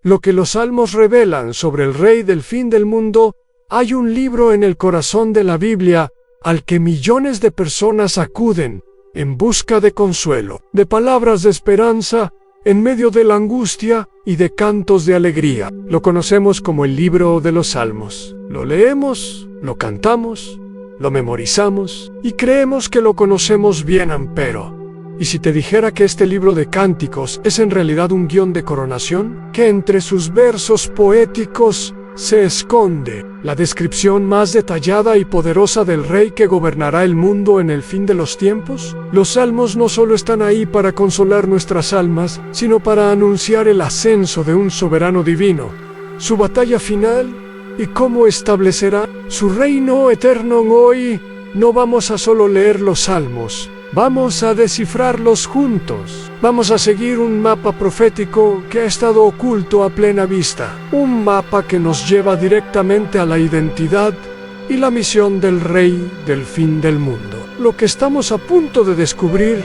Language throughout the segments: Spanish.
lo que los salmos revelan sobre el Rey del fin del mundo, hay un libro en el corazón de la Biblia al que millones de personas acuden en busca de consuelo, de palabras de esperanza en medio de la angustia y de cantos de alegría. Lo conocemos como el libro de los Salmos. Lo leemos, lo cantamos, lo memorizamos y creemos que lo conocemos bien, pero ¿y si te dijera que este libro de cánticos es en realidad un guión de coronación? Que entre sus versos poéticos se esconde la descripción más detallada y poderosa del Rey que gobernará el mundo en el fin de los tiempos. Los salmos no solo están ahí para consolar nuestras almas, sino para anunciar el ascenso de un soberano divino, su batalla final y cómo establecerá su reino eterno. Hoy no vamos a solo leer los salmos, vamos a descifrarlos juntos. Vamos a seguir un mapa profético que ha estado oculto a plena vista. Un mapa que nos lleva directamente a la identidad y la misión del Rey del fin del mundo. Lo que estamos a punto de descubrir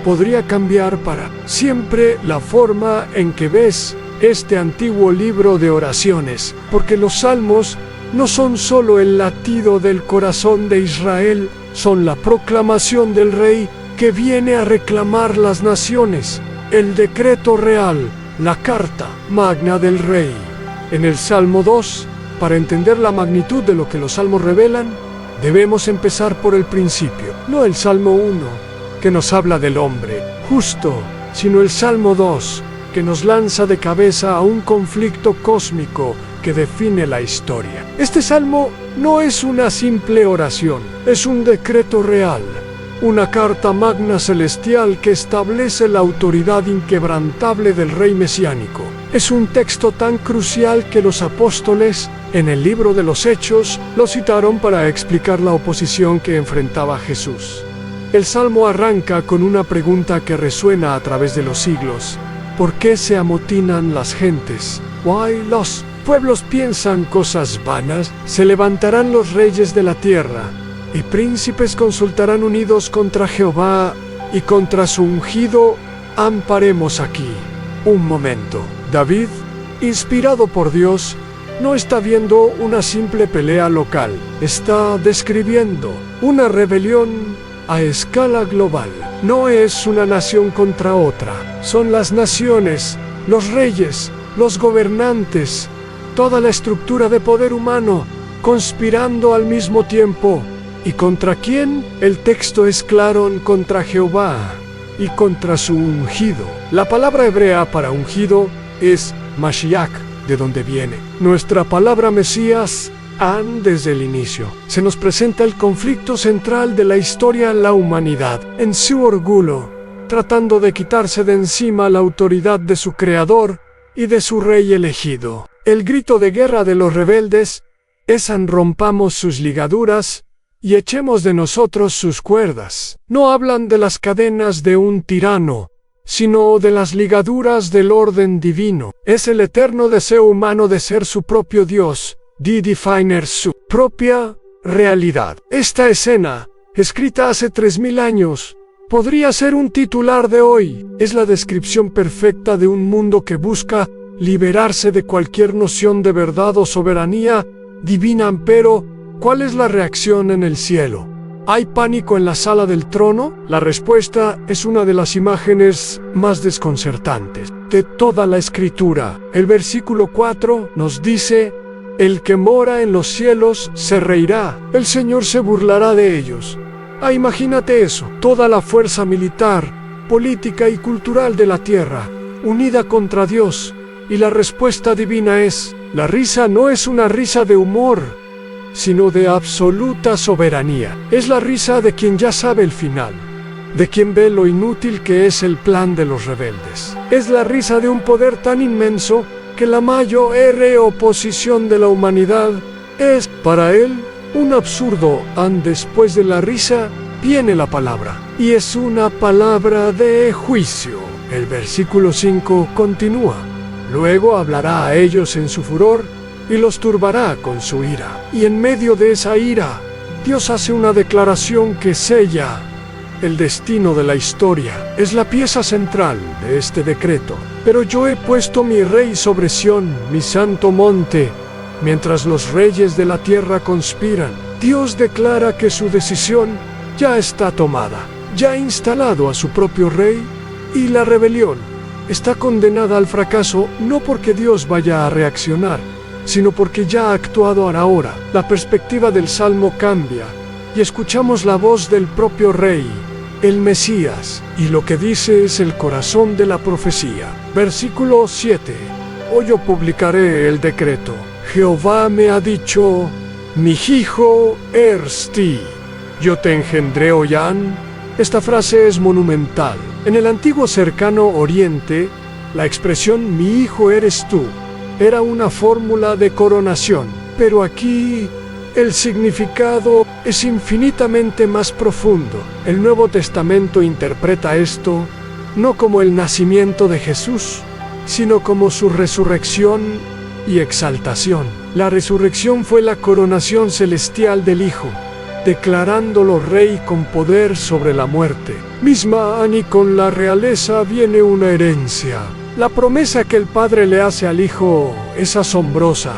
podría cambiar para siempre la forma en que ves este antiguo libro de oraciones, porque los salmos no son solo el latido del corazón de Israel, son la proclamación del Rey que viene a reclamar las naciones, el decreto real, la carta magna del Rey. En el Salmo 2, para entender la magnitud de lo que los salmos revelan, debemos empezar por el principio, no el Salmo 1, que nos habla del hombre justo, sino el Salmo 2, que nos lanza de cabeza a un conflicto cósmico que define la historia. Este salmo no es una simple oración, es un decreto real, una carta magna celestial que establece la autoridad inquebrantable del Rey mesiánico. Es un texto tan crucial que los apóstoles, en el libro de los Hechos, lo citaron para explicar la oposición que enfrentaba Jesús. El salmo arranca con una pregunta que resuena a través de los siglos. ¿Por qué se amotinan las gentes? Why los pueblos piensan cosas vanas? Se levantarán los reyes de la tierra, y príncipes consultarán unidos contra Jehová y contra su ungido. Amparemos aquí un momento. David, inspirado por Dios, no está viendo una simple pelea local, está describiendo una rebelión a escala global. No es una nación contra otra, son las naciones, los reyes, los gobernantes, toda la estructura de poder humano, conspirando al mismo tiempo. ¿Y contra quién? El texto es claro: contra Jehová y contra su ungido. La palabra hebrea para ungido es Mashiach, de donde viene nuestra palabra Mesías, An. Desde el inicio se nos presenta el conflicto central de la historia en la humanidad, en su orgullo, tratando de quitarse de encima la autoridad de su creador y de su rey elegido. El grito de guerra de los rebeldes es: rompamos sus ligaduras y echemos de nosotros sus cuerdas. No hablan de las cadenas de un tirano, sino de las ligaduras del orden divino. Es el eterno deseo humano de ser su propio Dios, de definir su propia realidad. Esta escena, escrita hace 3000 años, podría ser un titular de hoy. Es la descripción perfecta de un mundo que busca liberarse de cualquier noción de verdad o soberanía divina. Pero, ¿cuál es la reacción en el cielo? ¿Hay pánico en la sala del trono? La respuesta es una de las imágenes más desconcertantes de toda la Escritura. El versículo 4 nos dice: el que mora en los cielos se reirá, el Señor se burlará de ellos. Imagínate eso, toda la fuerza militar, política y cultural de la tierra, unida contra Dios, y la respuesta divina es: la risa no es una risa de humor, sino de absoluta soberanía. Es la risa de quien ya sabe el final, de quien ve lo inútil que es el plan de los rebeldes. Es la risa de un poder tan inmenso que la mayor oposición de la humanidad es, para él, un absurdo. Después de la risa viene la palabra, y es una palabra de juicio. El versículo 5 continúa: luego hablará a ellos en su furor y los turbará con su ira. Y en medio de esa ira, Dios hace una declaración que sella el destino de la historia, es la pieza central de este decreto. Pero yo he puesto mi rey sobre Sión, mi santo monte, mientras los reyes de la tierra conspiran. Dios declara que su decisión ya está tomada, ya ha instalado a su propio rey, y la rebelión está condenada al fracaso no porque Dios vaya a reaccionar, sino porque ya ha actuado ahora. La perspectiva del Salmo cambia y escuchamos la voz del propio Rey, el Mesías, y lo que dice es el corazón de la profecía. Versículo 7. Hoy yo publicaré el decreto. Jehová me ha dicho, mi hijo eres ti, yo te engendré Oyán. Esta frase es monumental. En el antiguo cercano Oriente, la expresión mi hijo eres tú era una fórmula de coronación, pero aquí el significado es infinitamente más profundo. El Nuevo Testamento interpreta esto no como el nacimiento de Jesús, sino como su resurrección y exaltación. La resurrección fue la coronación celestial del Hijo, declarándolo rey con poder sobre la muerte misma, y con la realeza viene una herencia. La promesa que el Padre le hace al Hijo es asombrosa.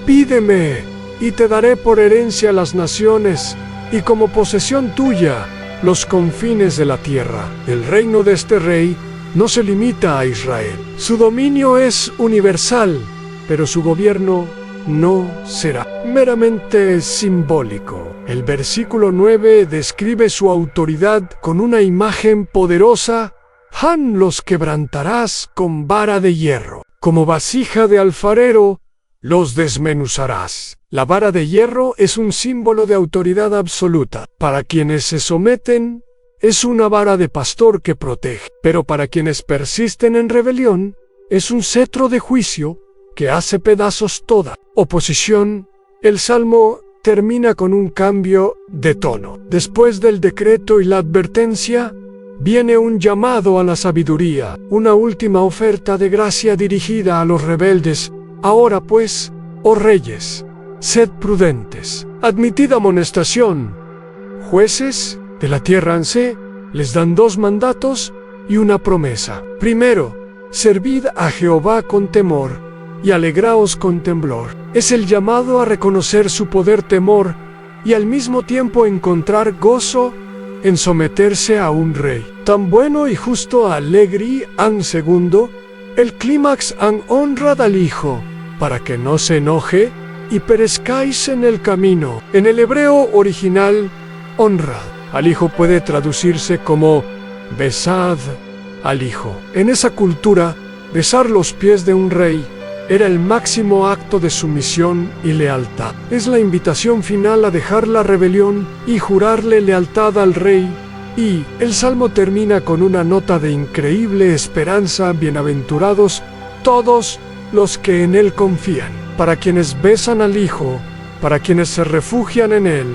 Pídeme, y te daré por herencia las naciones, y como posesión tuya los confines de la tierra. El reino de este rey no se limita a Israel. Su dominio es universal, pero su gobierno no será meramente simbólico. El versículo 9 describe su autoridad con una imagen poderosa. Los quebrantarás con vara de hierro, como vasija de alfarero los desmenuzarás. La vara de hierro es un símbolo de autoridad absoluta. Para quienes se someten, es una vara de pastor que protege, pero para quienes persisten en rebelión, es un cetro de juicio que hace pedazos toda oposición. El Salmo termina con un cambio de tono. Después del decreto y la advertencia, viene un llamado a la sabiduría, una última oferta de gracia dirigida a los rebeldes. Ahora pues, oh reyes, sed prudentes, admitid amonestación. Jueces de la tierra Ansé les dan dos mandatos y una promesa. Primero, servid a Jehová con temor y alegraos con temblor. Es el llamado a reconocer su poder, temor, y al mismo tiempo encontrar gozo en someterse a un rey tan bueno y justo. Alegri an segundo, el clímax an honrad al Hijo, para que no se enoje y perezcáis en el camino. En el hebreo original, honrad al Hijo puede traducirse como besad al Hijo. En esa cultura, besar los pies de un rey era el máximo acto de sumisión y lealtad. Es la invitación final a dejar la rebelión y jurarle lealtad al rey. Y el Salmo termina con una nota de increíble esperanza. Bienaventurados todos los que en Él confían. Para quienes besan al Hijo, para quienes se refugian en Él,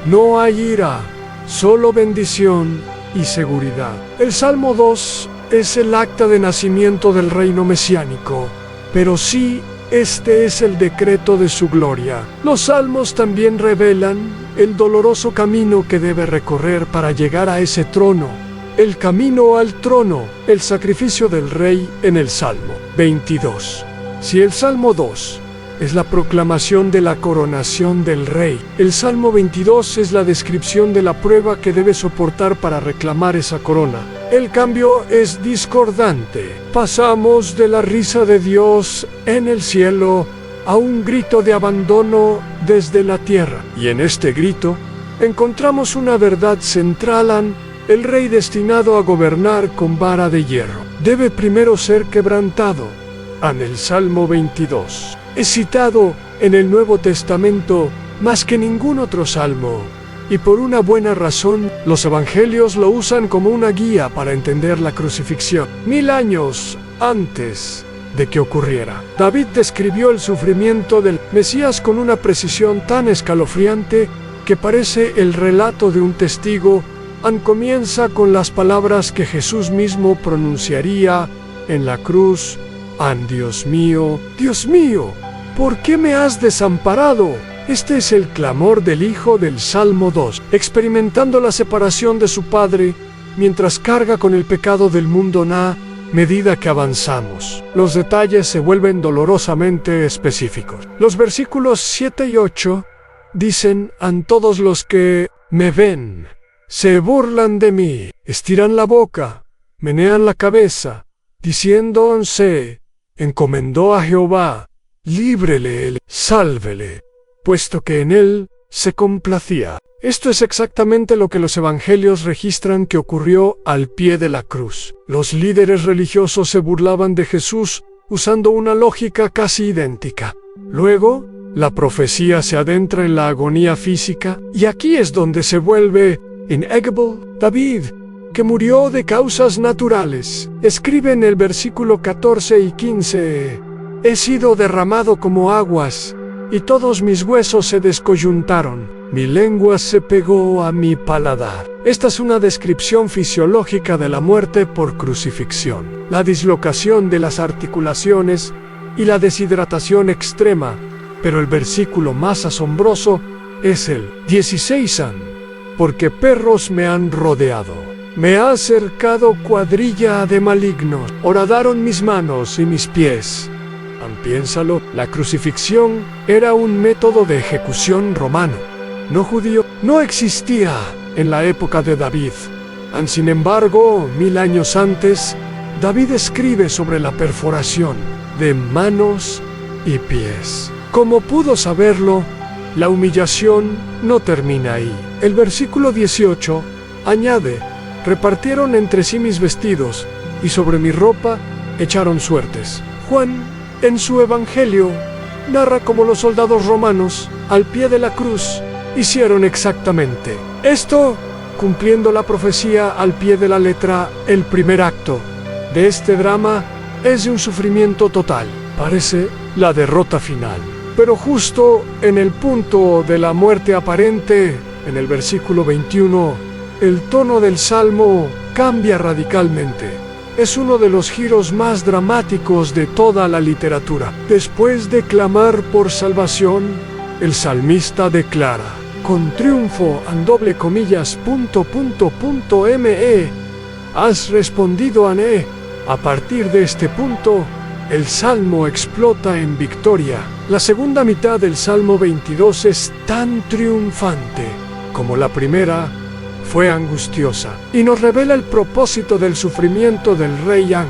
no hay ira, solo bendición y seguridad. El Salmo 2 es el acta de nacimiento del reino mesiánico, pero sí, este es el decreto de su gloria. Los salmos también revelan el doloroso camino que debe recorrer para llegar a ese trono. El camino al trono, el sacrificio del rey en el Salmo 22. Si el Salmo 2 es la proclamación de la coronación del rey, el Salmo 22 es la descripción de la prueba que debe soportar para reclamar esa corona. El cambio es discordante. Pasamos de la risa de Dios en el cielo a un grito de abandono desde la tierra. Y en este grito encontramos una verdad central. El rey destinado a gobernar con vara de hierro debe primero ser quebrantado. En el Salmo 22 es citado en el Nuevo Testamento más que ningún otro salmo. Y por una buena razón, los evangelios lo usan como una guía para entender la crucifixión. 1000 años antes de que ocurriera, David describió el sufrimiento del Mesías con una precisión tan escalofriante que parece el relato de un testigo. Comienza con las palabras que Jesús mismo pronunciaría en la cruz. Dios mío, ¿por qué me has desamparado? Este es el clamor del hijo del Salmo 2, experimentando la separación de su padre mientras carga con el pecado del mundo a medida que avanzamos. Los detalles se vuelven dolorosamente específicos. Los versículos 7 y 8 dicen: a todos los que me ven, se burlan de mí, estiran la boca, menean la cabeza, diciendo: se encomendó a Jehová, líbrele, sálvele, puesto que en él se complacía. Esto es exactamente lo que los evangelios registran que ocurrió al pie de la cruz. Los líderes religiosos se burlaban de Jesús usando una lógica casi idéntica. Luego, la profecía se adentra en la agonía física, y aquí es donde se vuelve innegable. David, que murió de causas naturales, escribe en el versículo 14 y 15: he sido derramado como aguas, y todos mis huesos se descoyuntaron. Mi lengua se pegó a mi paladar. Esta es una descripción fisiológica de la muerte por crucifixión. La dislocación de las articulaciones y la deshidratación extrema. Pero el versículo más asombroso es el 16: porque perros me han rodeado. Me ha cercado cuadrilla de malignos. Horadaron mis manos y mis pies. Piénsalo, la crucifixión era un método de ejecución romano, no judío. No existía en la época de David. Sin embargo, 1000 años antes, David escribe sobre la perforación de manos y pies. Como pudo saberlo, la humillación no termina ahí. El versículo 18 añade: repartieron entre sí mis vestidos, y sobre mi ropa echaron suertes. Juan, en su evangelio, narra cómo los soldados romanos, al pie de la cruz, hicieron exactamente esto, cumpliendo la profecía al pie de la letra. El primer acto de este drama es de un sufrimiento total. Parece la derrota final. Pero justo en el punto de la muerte aparente, en el versículo 21, el tono del Salmo cambia radicalmente. Es uno de los giros más dramáticos de toda la literatura. Después de clamar por salvación, el salmista declara, con triunfo, me, has respondido, Ané. A partir de este punto, el Salmo explota en victoria. La segunda mitad del Salmo 22 es tan triunfante como la primera fue angustiosa, y nos revela el propósito del sufrimiento del rey Yang.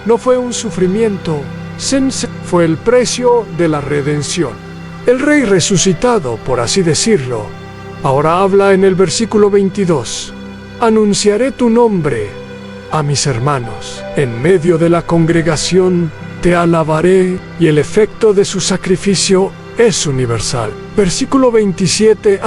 No fue un sufrimiento, fue el precio de la redención. El rey resucitado, por así decirlo, ahora habla en el versículo 22. Anunciaré tu nombre a mis hermanos. En medio de la congregación te alabaré, y el efecto de su sacrificio es universal. Versículo 27.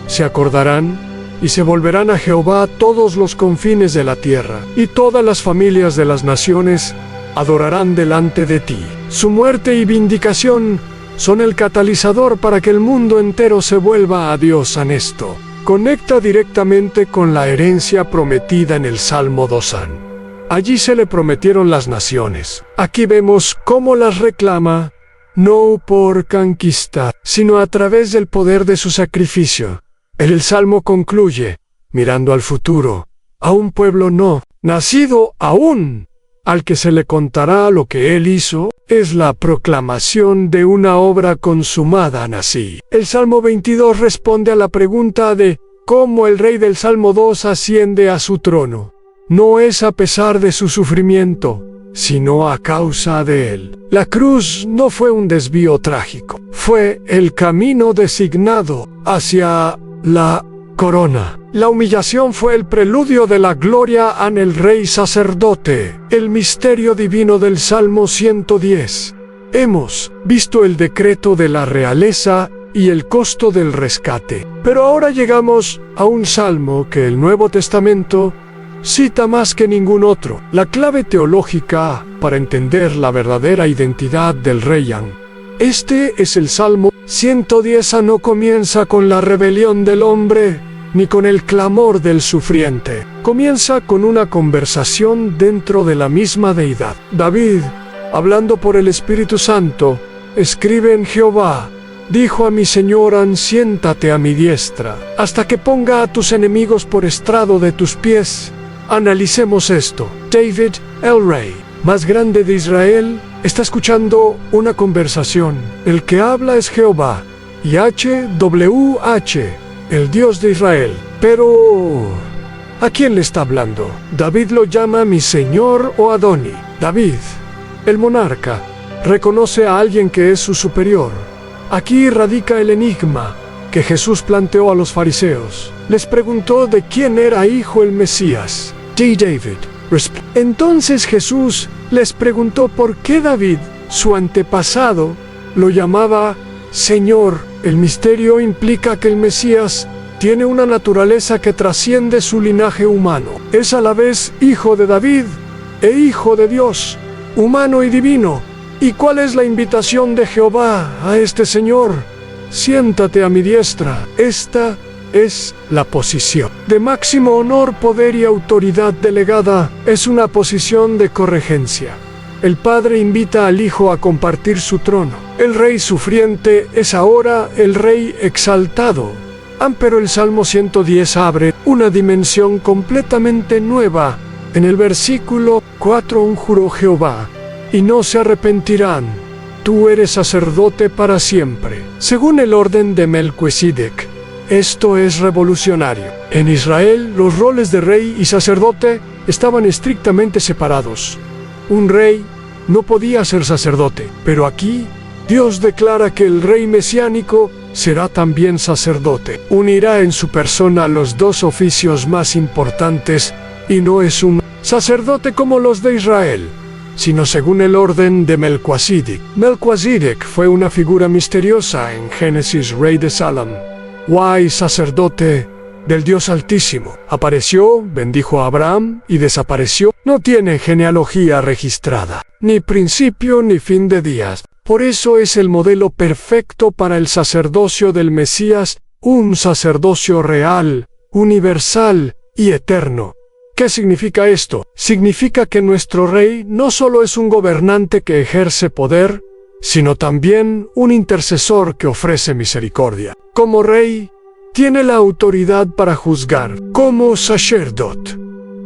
Se acordarán y se volverán a Jehová todos los confines de la tierra, y todas las familias de las naciones adorarán delante de ti. Su muerte y vindicación son el catalizador para que el mundo entero se vuelva a Dios honesto. Conecta directamente con la herencia prometida en el Salmo 2. Allí se le prometieron las naciones. Aquí vemos cómo las reclama, no por conquista, sino a través del poder de su sacrificio. El Salmo concluye, mirando al futuro, a un pueblo no nacido aún, al que se le contará lo que él hizo. Es la proclamación de una obra consumada así. El Salmo 22 responde a la pregunta de cómo el rey del Salmo 2 asciende a su trono. No es a pesar de su sufrimiento, sino a causa de él. La cruz no fue un desvío trágico, fue el camino designado hacia la corona. La humillación fue el preludio de la gloria en el rey sacerdote. El misterio divino del Salmo 110. Hemos visto el decreto de la realeza y el costo del rescate. Pero ahora llegamos a un salmo que el Nuevo Testamento cita más que ningún otro. La clave teológica para entender la verdadera identidad del rey Yang. Este es el Salmo 110. No comienza con la rebelión del hombre, ni con el clamor del sufriente. Comienza con una conversación dentro de la misma deidad. David, hablando por el Espíritu Santo, escribe en Jehová, dijo a mi Señor: siéntate a mi diestra, hasta que ponga a tus enemigos por estrado de tus pies. Analicemos esto. David, el rey más grande de Israel, está escuchando una conversación. El que habla es Jehová, y HWH, el Dios de Israel. Pero, ¿a quién le está hablando? David lo llama mi Señor o Adoni. David, el monarca, reconoce a alguien que es su superior. Aquí radica el enigma que Jesús planteó a los fariseos. Les preguntó de quién era hijo el Mesías. David. Entonces Jesús les preguntó por qué David, su antepasado, lo llamaba Señor. El misterio implica que el Mesías tiene una naturaleza que trasciende su linaje humano. Es a la vez hijo de David e hijo de Dios, humano y divino. ¿Y cuál es la invitación de Jehová a este Señor? Siéntate a mi diestra. Esta es la posición de máximo honor, poder y autoridad delegada. Es una posición de corregencia. El Padre invita al Hijo a compartir su trono. El Rey sufriente es ahora el Rey exaltado. Pero el Salmo 110 abre una dimensión completamente nueva. En el versículo 4 juró Jehová, y no se arrepentirán. Tú eres sacerdote para siempre, según el orden de Melquisedec. Esto es revolucionario. En Israel, los roles de rey y sacerdote estaban estrictamente separados. Un rey no podía ser sacerdote, pero aquí Dios declara que el rey mesiánico será también sacerdote. Unirá en su persona los dos oficios más importantes, y no es un sacerdote como los de Israel, sino según el orden de Melquisedec. Melquisedec fue una figura misteriosa en Génesis, rey de Salem. Sacerdote del Dios Altísimo. Apareció, bendijo a Abraham y desapareció. No tiene genealogía registrada, ni principio ni fin de días. Por eso es el modelo perfecto para el sacerdocio del Mesías, un sacerdocio real, universal y eterno. ¿Qué significa esto? Significa que nuestro rey no solo es un gobernante que ejerce poder, sino también un intercesor que ofrece misericordia. Como rey, tiene la autoridad para juzgar. Como sacerdote,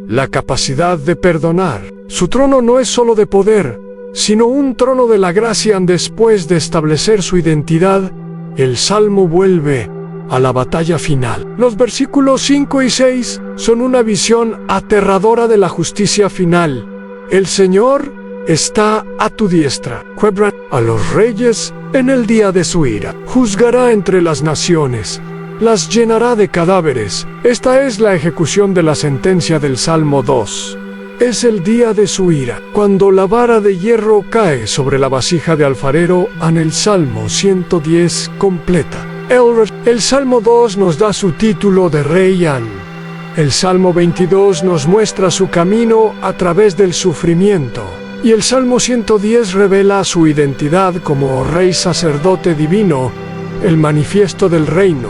la capacidad de perdonar. Su trono no es solo de poder, sino un trono de la gracia. Después de establecer su identidad, el Salmo vuelve a la batalla final. Los versículos 5 y 6 son una visión aterradora de la justicia final. El Señor está a tu diestra. Quebra a los reyes en el día de su ira. Juzgará entre las naciones. Las llenará de cadáveres. Esta es la ejecución de la sentencia del Salmo 2. Es el día de su ira, cuando la vara de hierro cae sobre la vasija de alfarero. En el Salmo 110 completa. El Salmo 2 nos da su título de Rey An. El Salmo 22 nos muestra su camino a través del sufrimiento. Y el Salmo 110 revela su identidad como Rey Sacerdote Divino, el manifiesto del reino,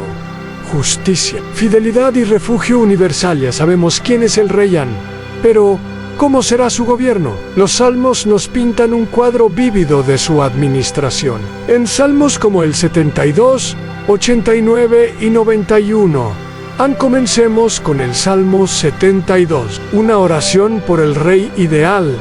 justicia, fidelidad y refugio universal. Ya sabemos quién es el Rey An, pero ¿cómo será su gobierno? Los salmos nos pintan un cuadro vívido de su administración. En salmos como el 72, 89 y 91. Comencemos con el Salmo 72, una oración por el Rey ideal,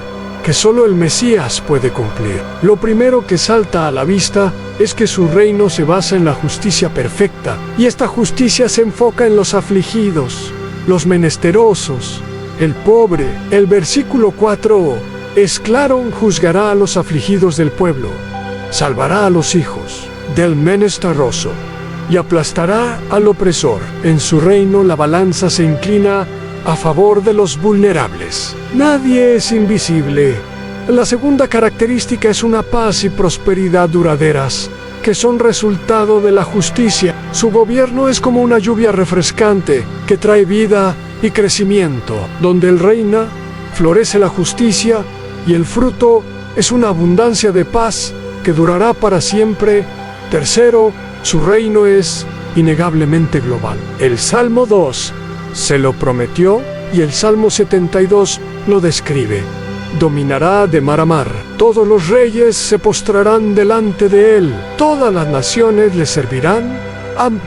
que solo el Mesías puede cumplir. Lo primero que salta a la vista es que su reino se basa en la justicia perfecta, y esta justicia se enfoca en los afligidos, los menesterosos, el pobre. El versículo 4 es claro: juzgará a los afligidos del pueblo, salvará a los hijos del menesteroso y aplastará al opresor. En su reino la balanza se inclina a favor de los vulnerables. Nadie es invisible. La segunda característica es una paz y prosperidad duraderas, que son resultado de la justicia. Su gobierno es como una lluvia refrescante, que trae vida y crecimiento. Donde él reina, florece la justicia, y el fruto es una abundancia de paz que durará para siempre. Tercero, su reino es innegablemente global. El Salmo 2 se lo prometió y el Salmo 72 lo describe. dominará de mar a mar. Todos los reyes se postrarán delante de él. Todas las naciones le servirán.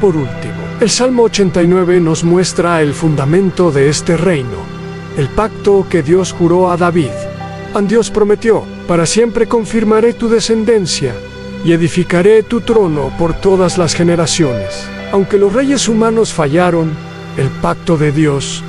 Por último, el Salmo 89 nos muestra el fundamento de este reino, el pacto que Dios juró a David. Dios prometió: para siempre confirmaré tu descendencia y edificaré tu trono por todas las generaciones. Aunque los reyes humanos fallaron, el pacto de Dios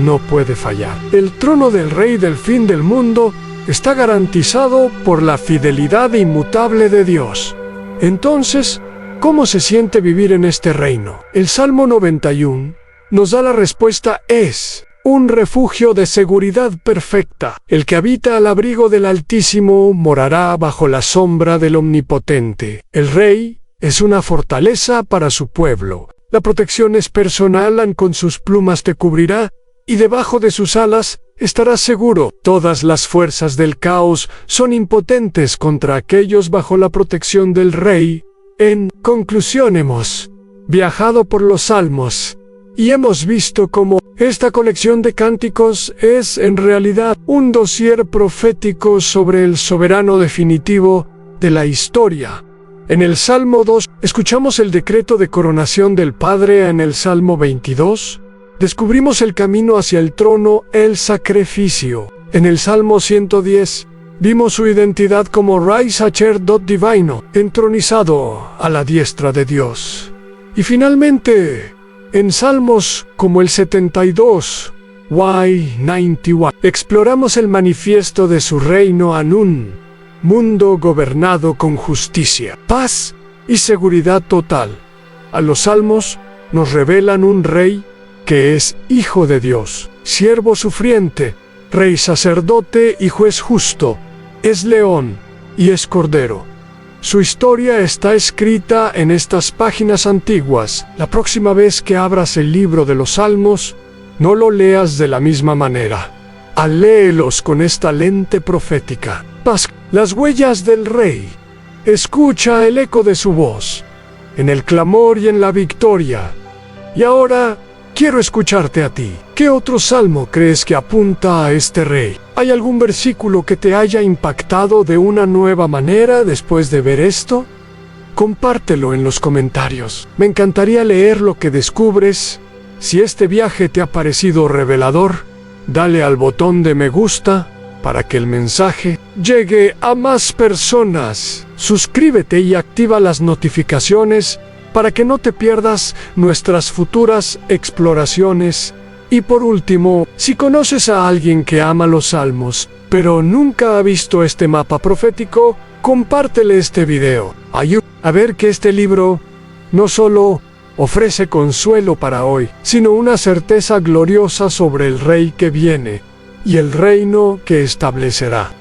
no puede fallar. El trono del Rey del fin del mundo está garantizado por la fidelidad inmutable de Dios. Entonces, ¿cómo se siente vivir en este reino? El Salmo 91 nos da la respuesta: es un refugio de seguridad perfecta. El que habita al abrigo del Altísimo morará bajo la sombra del Omnipotente. El Rey es una fortaleza para su pueblo. La protección es personal, con sus plumas te cubrirá, y debajo de sus alas estarás seguro. Todas las fuerzas del caos son impotentes contra aquellos bajo la protección del Rey. En conclusión, hemos viajado por los Salmos y hemos visto cómo esta colección de cánticos es en realidad un dossier profético sobre el soberano definitivo de la historia. En el Salmo 2 escuchamos el decreto de coronación del Padre. En el Salmo 22 descubrimos el camino hacia el trono, el sacrificio. En el Salmo 110 vimos su identidad como Rey Sacerdot Divino, entronizado a la diestra de Dios. Y finalmente, en salmos como el 72, Y91, exploramos el manifiesto de su reino en un mundo gobernado con justicia, paz y seguridad total. A los salmos nos revelan un rey que es hijo de Dios, siervo sufriente, rey sacerdote y juez justo, es león y es cordero. Su historia está escrita en estas páginas antiguas. La próxima vez que abras el libro de los Salmos, no lo leas de la misma manera. Léelos con esta lente profética. Las huellas del Rey. Escucha el eco de su voz, en el clamor y en la victoria. Y ahora, quiero escucharte a ti. ¿Qué otro salmo crees que apunta a este rey? ¿Hay algún versículo que te haya impactado de una nueva manera después de ver esto? Compártelo en los comentarios. Me encantaría leer lo que descubres. Si este viaje te ha parecido revelador, dale al botón de me gusta para que el mensaje llegue a más personas. Suscríbete y activa las notificaciones para que no te pierdas nuestras futuras exploraciones. Y por último, si conoces a alguien que ama los salmos, pero nunca ha visto este mapa profético, compártele este video. Ayúdame a ver que este libro no solo ofrece consuelo para hoy, sino una certeza gloriosa sobre el Rey que viene y el reino que establecerá.